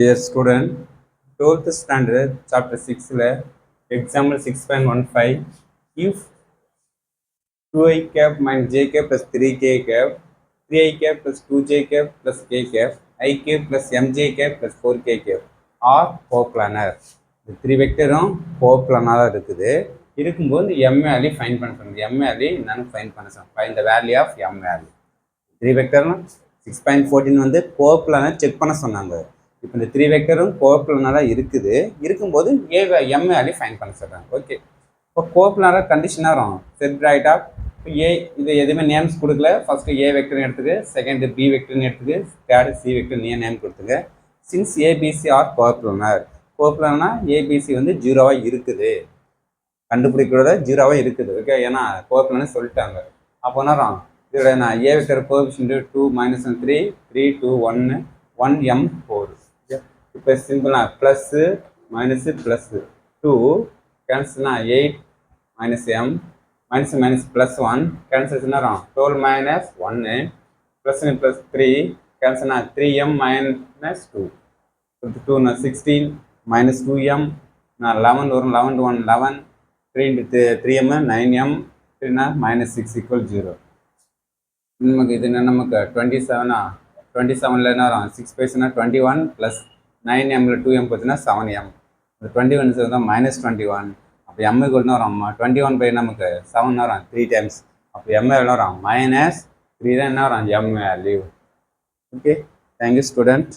Dear student, 12th standard, chapter 6, example 6.15, if 2i cap minus j cap plus 3k cap, 3i cap plus 2j cap plus k cap, I cap plus mj cap plus 4k cap are coplanar. இந்த three வெக்டரும் கோப்ளானாக இருக்குது. இருக்கும்போது M value fine பண்ண சொன்னது. M value என்னன்னு find பண்ண சொன்னோம். Find the value of M value. Three வெக்டரும் 6.14 வந்து கோப்ளானாக செக் பண்ண சொன்னாங்க. இப்போ இந்த த்ரீ வெக்டரும் கோப்ளானாக இருக்குது. இருக்கும்போது எம் வேல்யூ ஃபைன் பண்ண சொல்கிறாங்க. ஓகே, இப்போ கோப்ளானாக கண்டிஷனாக வரும். செட் ரைட் ஆஃப் ஏ, இது எதுவுமே நேம்ஸ் கொடுக்கல. ஃபர்ஸ்ட் ஏ வெக்டர்னு எடுத்துக்கு, செகண்ட் பி வெக்டர்னு எடுத்துக்கு, தேர்ட் சி வெக்டர் நீ நேம் கொடுத்துங்க. Since ABC are coplanar, coplanar ABC வந்து ஜீரோவாக இருக்குது, கண்டுபிடிக்கிறத ஜீரோவாக இருக்குது. ஓகே, ஏன்னா கோப்ளானு சொல்லிட்டாங்க. அப்போ என்ன இதோட நான் ஏ வெக்டர் கோஎஃபிஷியன்ட் 2 - 3 3 2 1 1 m 4. இப்போ சிம்பிளா plus minus plus 2 கேன்சல்னா 8 - m minus minus plus 1 cancels 12 minus 1 plus plus 3 cancel 3m minus 2 2 16 minus 2m 11 வரும் 11 to 1 11 3 into 3m 9m 3 minus 6 equal 0. நமக்கு இது என்ன, நமக்கு 27 27ல என்ன வரும் 6 பேசுனா 21 plus 9mல 2m பார்த்தீங்கன்னா 7m. 21 தான் -21. அப்போ m ஈக்குவல்னு வரும் 21 பை நமக்கு 7 வரும் 3 டைம்ஸ். அப்போ m எவ்வளோ வரும் -3 தான் என்ன வரும் m value. Okay, thank you student.